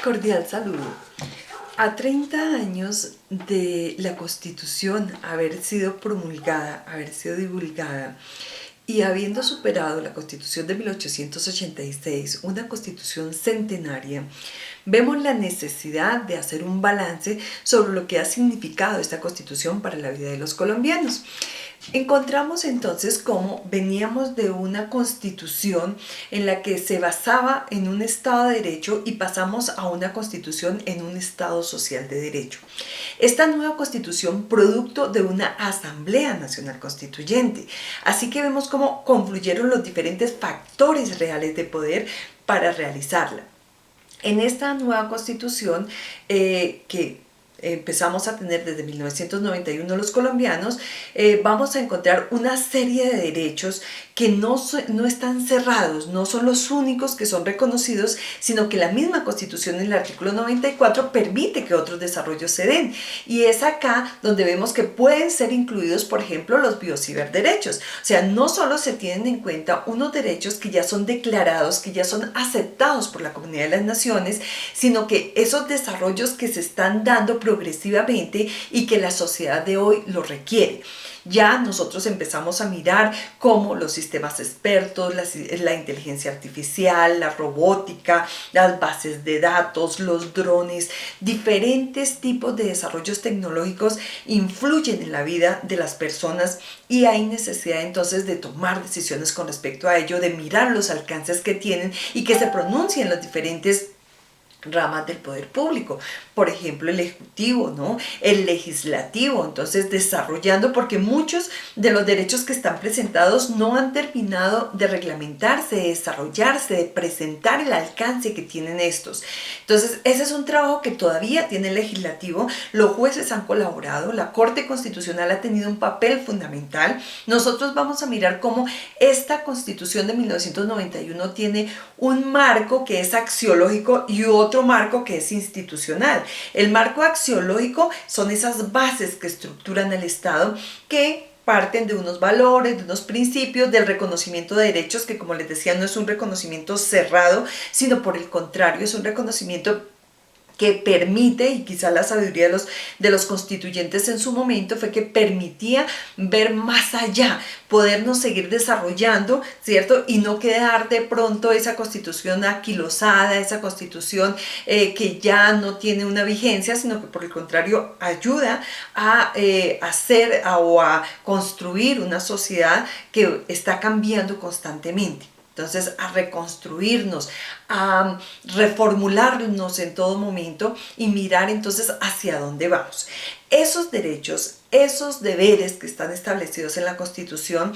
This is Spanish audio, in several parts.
Cordial saludo. A 30 años de la Constitución haber sido promulgada, haber sido divulgada y habiendo superado la Constitución de 1886, una Constitución centenaria, vemos la necesidad de hacer un balance sobre lo que ha significado esta Constitución para la vida de los colombianos. Encontramos entonces cómo veníamos de una constitución en la que se basaba en un Estado de Derecho y pasamos a una constitución en un Estado social de derecho. Esta nueva constitución producto de una Asamblea Nacional Constituyente. Así que vemos cómo confluyeron los diferentes factores reales de poder para realizarla. En esta nueva constitución que empezamos a tener desde 1991 los colombianos, vamos a encontrar una serie de derechos que no están cerrados, no son los únicos que son reconocidos, sino que la misma Constitución en el artículo 94 permite que otros desarrollos se den. Y es acá donde vemos que pueden ser incluidos, por ejemplo, los biociberderechos. O sea, no solo se tienen en cuenta unos derechos que ya son declarados, que ya son aceptados por la comunidad de las naciones, sino que esos desarrollos que se están dando progresivamente y que la sociedad de hoy lo requiere. Ya nosotros empezamos a mirar cómo los sistemas expertos, la inteligencia artificial, la robótica, las bases de datos, los drones, diferentes tipos de desarrollos tecnológicos influyen en la vida de las personas y hay necesidad entonces de tomar decisiones con respecto a ello, de mirar los alcances que tienen y que se pronuncien los diferentes ramas del poder público, por ejemplo el ejecutivo, ¿no? El legislativo, entonces desarrollando, porque muchos de los derechos que están presentados no han terminado de reglamentarse, de desarrollarse, de presentar el alcance que tienen estos. Entonces ese es un trabajo que todavía tiene el legislativo, los jueces han colaborado, la Corte Constitucional ha tenido un papel fundamental. Nosotros vamos a mirar cómo esta Constitución de 1991 tiene un marco que es axiológico y otro marco que es institucional. El marco axiológico son esas bases que estructuran el Estado que parten de unos valores, de unos principios, del reconocimiento de derechos, que como les decía no es un reconocimiento cerrado, sino por el contrario es un reconocimiento que permite, y quizá la sabiduría de los constituyentes en su momento fue que permitía ver más allá, podernos seguir desarrollando, ¿cierto? Y no quedar de pronto esa constitución aquilosada, esa constitución que ya no tiene una vigencia, sino que por el contrario ayuda a hacer o a construir una sociedad que está cambiando constantemente. Entonces, a reconstruirnos, a reformularnos en todo momento y mirar entonces hacia dónde vamos. Esos derechos, esos deberes que están establecidos en la Constitución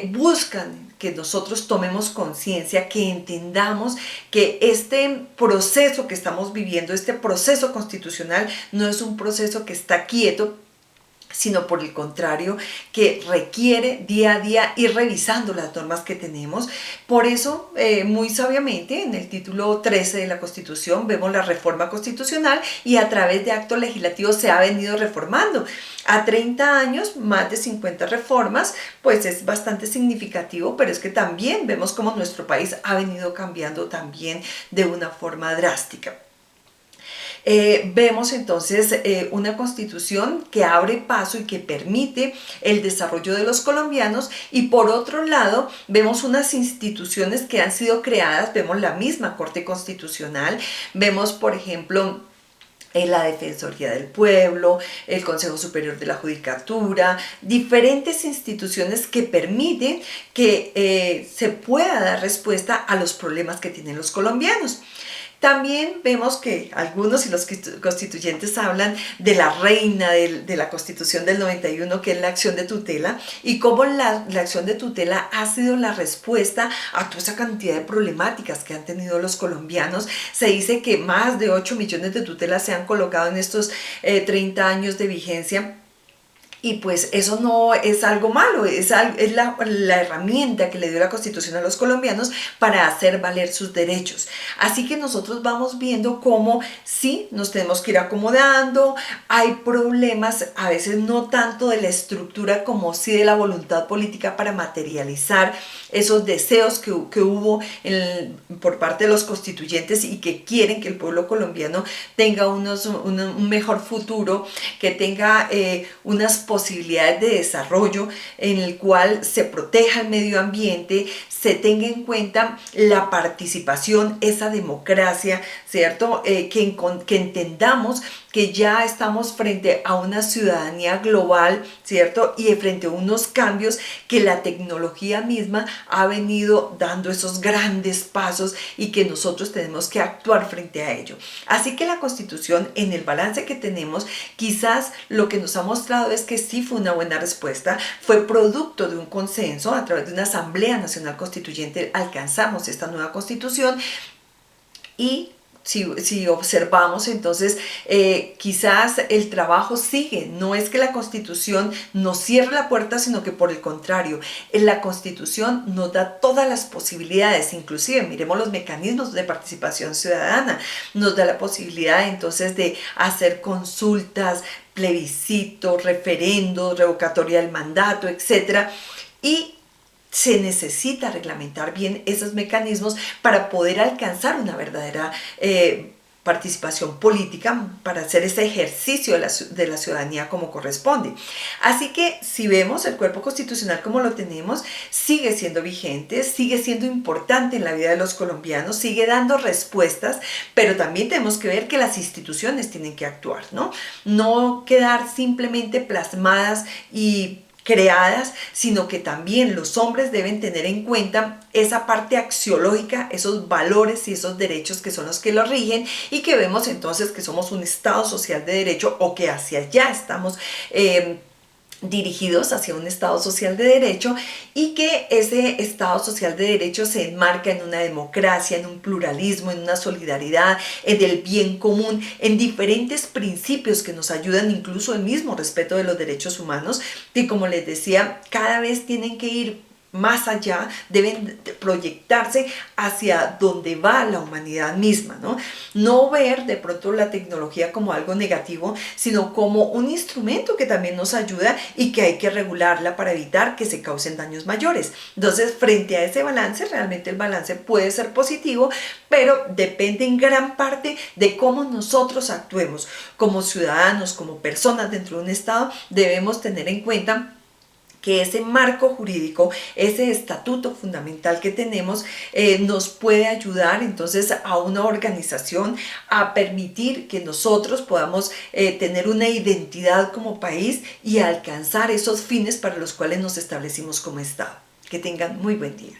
buscan que nosotros tomemos conciencia, que entendamos que este proceso que estamos viviendo, este proceso constitucional, no es un proceso que está quieto, sino por el contrario, que requiere día a día ir revisando las normas que tenemos. Por eso, muy sabiamente, en el título 13 de la Constitución vemos la reforma constitucional y a través de actos legislativos se ha venido reformando. A 30 años, más de 50 reformas, pues es bastante significativo, pero es que también vemos cómo nuestro país ha venido cambiando también de una forma drástica. Vemos entonces una constitución que abre paso y que permite el desarrollo de los colombianos y por otro lado vemos unas instituciones que han sido creadas, vemos la misma Corte Constitucional, vemos por ejemplo la Defensoría del Pueblo, el Consejo Superior de la Judicatura, diferentes instituciones que permiten que se pueda dar respuesta a los problemas que tienen los colombianos. También vemos que algunos y los constituyentes hablan de la reina de la Constitución del 91, que es la acción de tutela, y cómo la acción de tutela ha sido la respuesta a toda esa cantidad de problemáticas que han tenido los colombianos. Se dice que más de 8 millones de tutelas se han colocado en estos 30 años de vigencia. Y pues eso no es algo malo, es la herramienta que le dio la Constitución a los colombianos para hacer valer sus derechos. Así que nosotros vamos viendo cómo sí nos tenemos que ir acomodando, hay problemas, a veces no tanto de la estructura como sí de la voluntad política para materializar esos deseos que hubo por parte de los constituyentes y que quieren que el pueblo colombiano tenga un mejor futuro, que tenga unas posibilidades de desarrollo en el cual se proteja el medio ambiente, se tenga en cuenta la participación, esa democracia, ¿cierto? Que entendamos que ya estamos frente a una ciudadanía global, ¿cierto? Y frente a unos cambios que la tecnología misma ha venido dando esos grandes pasos y que nosotros tenemos que actuar frente a ello. Así que la Constitución, en el balance que tenemos, quizás lo que nos ha mostrado es que sí fue una buena respuesta, fue producto de un consenso, a través de una Asamblea Nacional Constituyente alcanzamos esta nueva Constitución y si observamos, entonces quizás el trabajo sigue. No es que la Constitución nos cierre la puerta, sino que por el contrario, la Constitución nos da todas las posibilidades, inclusive miremos los mecanismos de participación ciudadana, nos da la posibilidad entonces de hacer consultas, plebiscitos, referendos, revocatoria del mandato, etcétera, y se necesita reglamentar bien esos mecanismos para poder alcanzar una verdadera participación política, para hacer ese ejercicio de la ciudadanía como corresponde. Así que si vemos el cuerpo constitucional como lo tenemos, sigue siendo vigente, sigue siendo importante en la vida de los colombianos, sigue dando respuestas, pero también tenemos que ver que las instituciones tienen que actuar, ¿no? No quedar simplemente plasmadas y creadas, sino que también los hombres deben tener en cuenta esa parte axiológica, esos valores y esos derechos que son los que lo rigen, y que vemos entonces que somos un Estado social de derecho, o que hacia allá estamos dirigidos hacia un Estado social de derecho, y que ese Estado social de derecho se enmarca en una democracia, en un pluralismo, en una solidaridad, en el bien común, en diferentes principios que nos ayudan, incluso el mismo respeto de los derechos humanos, que, como les decía, cada vez tienen que ir más allá, deben proyectarse hacia donde va la humanidad misma, ¿no? No ver de pronto la tecnología como algo negativo, sino como un instrumento que también nos ayuda y que hay que regularla para evitar que se causen daños mayores. Entonces, frente a ese balance, realmente el balance puede ser positivo, pero depende en gran parte de cómo nosotros actuemos como ciudadanos, como personas dentro de un Estado. Debemos tener en cuenta que ese marco jurídico, ese estatuto fundamental que tenemos, nos puede ayudar entonces a una organización a permitir que nosotros podamos tener una identidad como país y alcanzar esos fines para los cuales nos establecimos como Estado. Que tengan muy buen día.